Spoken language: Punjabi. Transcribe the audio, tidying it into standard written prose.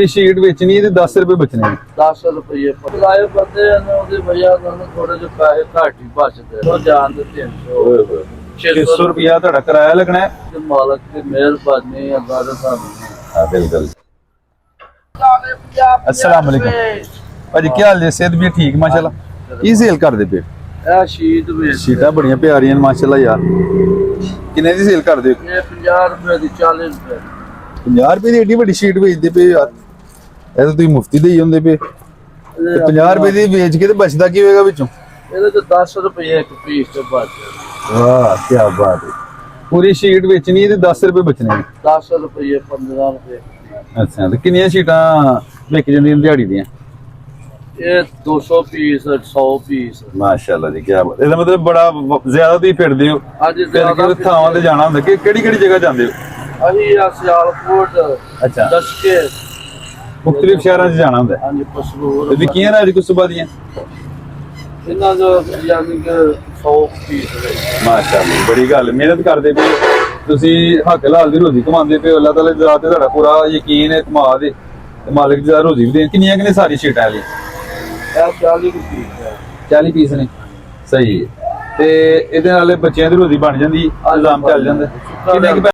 ਸ਼ੀਟ ਵੇਚਣੀ ਹੈ ਤੇ 10 ਰੁਪਏ ਬਚਣੇ ਨੇ। 10 ਰੁਪਏ ਲਾਏ ਬੰਦੇ ਨੇ ਉਹਦੀ ਵਜ੍ਹਾ ਨਾਲ ਥੋੜੇ ਜਿਹੇ ਪੈਸੇ ਘੱਟ ਹੀ ਬਚਦੇ ਉਹ ਜਾਣ ਦੇ 300 600 ਰੁਪਿਆ ਤੁਹਾਡਾ ਕਿਰਾਇਆ ਲੱਗਣਾ ਹੈ ਤੇ ਮਾਲਕ ਦੀ ਮਿਹਰਬਾਨੀ ਅੱਲਾ ਦੇ ਸਾਹਮਣੇ। ਹਾਂ ਬਿਲਕੁਲ। अस्सलाम वालेकुम ਭਾਜੀ, ਕੀ ਹਾਲ ਜੀ? ਸਿਹਤ ਵੀ ਠੀਕ ਮਾਸ਼ਾਅੱਲਾ। ਕੀ ਸੇਲ ਕਰਦੇ ਪਏ? ਇਹ ਸ਼ੀਟ ਵੇਚ ਸ਼ੀਟਾਂ ਬੜੀਆਂ ਪਿਆਰੀਆਂ ਨੇ ਮਾਸ਼ਾਅੱਲਾ ਯਾਰ। ਕਿੰਨੇ ਦੀ ਸੇਲ ਕਰਦੇ ਹੋ? ਇਹ 50 ਰੁਪਏ ਦੀ 40 ਰੁਪਏ 50 ਰੁਪਏ ਦੀ ਏਡੀ ਵੱਡੀ ਸ਼ੀਟ ਵੇਚਦੇ ਪਏ ਯਾਰ। ਇਹ ਤਾਂ ਤੁਸੀਂ ਮੁਫਤੀ ਦੇ ਹੀ ਹੁੰਦੇ ਪਏ। ਤੇ 50 ਰੁਪਏ ਦੀ ਵੇਚ ਕੇ ਤੇ ਬਚਦਾ ਕੀ ਹੋਏਗਾ ਵਿੱਚੋਂ? ਇਹਦੇ ਤੇ 10 ਰੁਪਏ ਇੱਕ ਪੀਸ ਤੇ ਬਚ। ਵਾਹ ਕੀ ਬਾਤ ਹੈ। ਪੂਰੀ ਸ਼ੀਟ ਵੇਚਣੀ ਹੈ ਤੇ 10 ਰੁਪਏ ਬਚਣੇ ਨੇ। 10 ਰੁਪਏ 15 ਰੁਪਏ। ਅੱਛਾ, ਤੇ ਕਿੰਨੀਆਂ ਸ਼ੀਟਾਂ ਵਿਕ ਜਾਂਦੀਆਂ ਦਿਹਾੜੀ ਦੀਆਂ? ਇਹ 200 ਪੀਸ 100 ਪੀਸ। ਮਾਸ਼ਾਅੱਲਾ ਜੀ, ਕੀ ਬਾਤ। ਇਹਦਾ ਮਤਲਬ ਬੜਾ ਜ਼ਿਆਦਾ ਤੁਸੀਂ ਫਿਰਦੇ ਹੋ। ਅੱਜ ਫਿਰ ਕਿ ਥਾਵਾਂ ਤੇ ਜਾਣਾ ਹੁੰਦਾ ਕਿ ਕਿਹੜੀ ਕਿਹੜੀ ਜਗ੍ਹਾ ਜਾਂਦੇ ਹੋ? ਅਸੀਂ ਆ ਸਿਆਲਕੋਟ ਅੱਛਾ, ਦਸਕੇ ਮੁਖਤਲਿਫ ਸ਼ਹਿਰਾਂ 'ਚ ਜਾਣਾ ਹੁੰਦਾ। ਹਾਂਜੀ ਪਸਰੂਰ ਤੇ ਵਿਕੀਆਂ ਰਾਜ ਕੁਛ ਸੁਬਾ ਦੀਆਂ ਇਹਨਾਂ ਦਾ ਯਾਨੀ ਕਿ 100 ਪੀਸ ਨੇ। ਮਾਸ਼ਾਅੱਲਾ, ਬੜੀ ਗੱਲ। ਮਿਹਨਤ ਕਰਦੇ ਪਏ ਤੁਸੀਂ, ਹੱਕ ਹਲਾਲ ਦੀ ਰੋਜ਼ੀ ਕਮਾਉਂਦੇ ਪਏ। ਅੱਲਾਹ ਤਾਲਾ ਦੀ ਜ਼ਾਤ ਤੇ ਤੁਹਾਡਾ ਪੂਰਾ ਯਕੀਨ ਹੈ, ਇਤਮਾਦ ਹੈ ਤੇ ਮਾਲਿਕ ਦੀ ਰੋਜ਼ੀ ਵੀ ਦੇਣ। ਕਿੰਨੀਆਂ ਕਿੰਨੇ ਸਾਰੀ ਸ਼ੀਟਾਂ ਵਾਲੀ? ਇਹ 40 ਪੀਸ ਹੈ। 40 ਪੀਸ ਨੇ। ਸਹੀ ਹੈ। ਤੇ ਇਹਦੇ ਨਾਲ ਬੱਚਿਆਂ ਦੀ ਰੋਜ਼ੀ ਬਣ ਜਾਂਦੀ, ਨਿਜ਼ਾਮ ਚੱਲ ਜਾਂਦਾ। ਕਿੰਨੇ ਕੁ